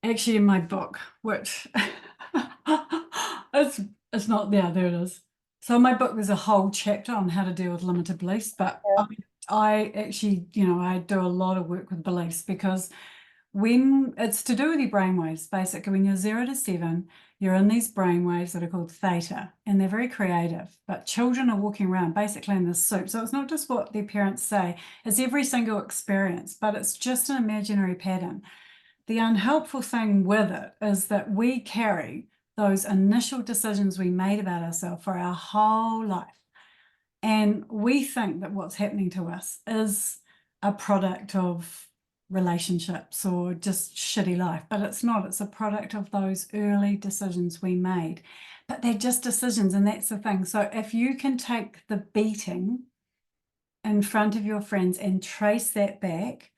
actually in my book, which it's not there. There it is. So in my book, there's a whole chapter on how to deal with limited beliefs. But I actually, I do a lot of work with beliefs because when it's to do with your brainwaves, basically, when you're 0 to 7, you're in these brainwaves that are called theta, and they're very creative. But children are walking around basically in this soup. So it's not just what their parents say, it's every single experience, but it's just an imaginary pattern. The unhelpful thing with it is that we carry those initial decisions we made about ourselves for our whole life. And we think that what's happening to us is a product of relationships or just shitty life, but it's not. It's a product of those early decisions we made. But they're just decisions, and that's the thing. So if you can take the beating in front of your friends and trace that back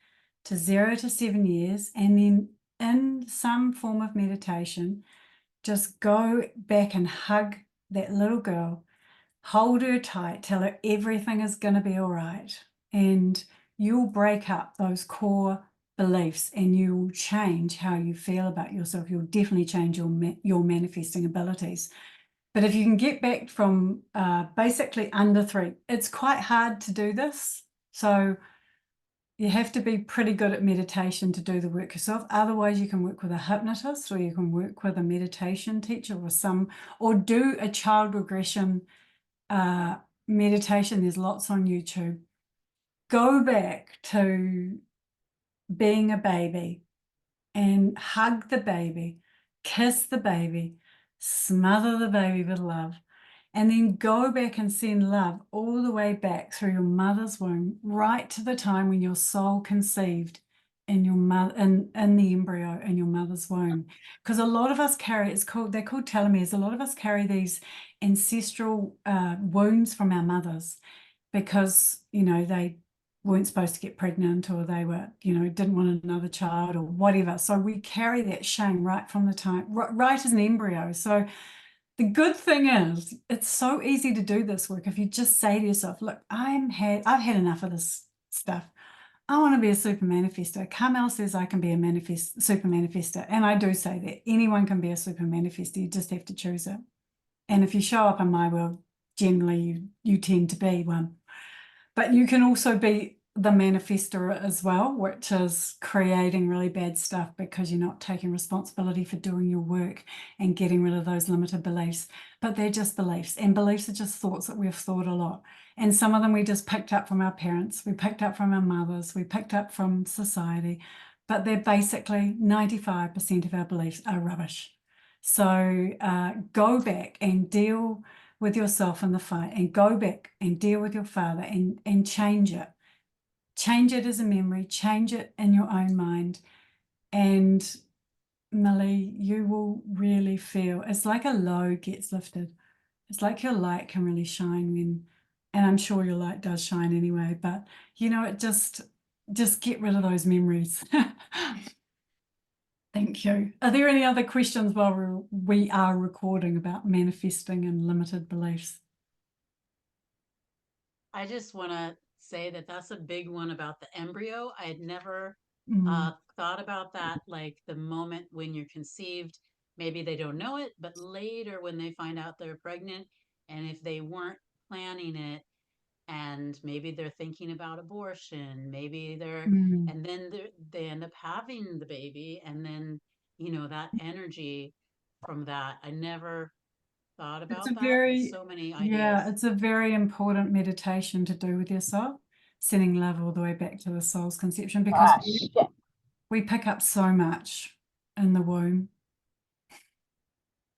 to 0 to 7 years, and then in some form of meditation, just go back and hug that little girl, hold her tight, tell her everything is going to be all right, and you'll break up those core beliefs and you will change how you feel about yourself. You'll definitely change your manifesting abilities. But if you can get back from basically under 3, it's quite hard to do this. So you have to be pretty good at meditation to do the work yourself. Otherwise, you can work with a hypnotist, or you can work with a meditation teacher, or do a child regression meditation. There's lots on YouTube. Go back to being a baby and hug the baby, kiss the baby, smother the baby with love, and then go back and send love all the way back through your mother's womb, right to the time when your soul conceived in your mother, in the embryo in your mother's womb. Because a lot of us carry, they're called telomeres. A lot of us carry these ancestral wounds from our mothers because, they weren't supposed to get pregnant, or they were, didn't want another child or whatever. So we carry that shame right from the time, right as an embryo. So the good thing is it's so easy to do this work if you just say to yourself, look, I've had enough of this stuff. I want to be a super manifester. Carmelle says I can be a super manifester. And I do say that anyone can be a super manifester. You just have to choose it. And if you show up in my world, generally you tend to be one. But you can also be the manifester as well, which is creating really bad stuff because you're not taking responsibility for doing your work and getting rid of those limited beliefs. But they're just beliefs, and beliefs are just thoughts that we've thought a lot. And some of them we just picked up from our parents, we picked up from our mothers, we picked up from society, but they're basically 95% of our beliefs are rubbish. So go back and deal with yourself in the fight, and go back and deal with your father and change it. Change it as a memory, change it in your own mind. And Millie, you will really feel, it's like a load gets lifted. It's like your light can really shine when, and I'm sure your light does shine anyway, but it just get rid of those memories. Thank you. Are there any other questions while we are recording about manifesting and limited beliefs? I just want to say that that's a big one about the embryo. I had never Mm, thought about that, like the moment when you're conceived, maybe they don't know it, but later when they find out they're pregnant, and if they weren't planning it, and maybe they're thinking about abortion, maybe mm. and then they end up having the baby, and then, that energy from that. I never thought It's about a that. very, So many yeah, ideas. it's a very important meditation to do with yourself, sending love all the way back to the soul's conception, because we pick up so much in the womb.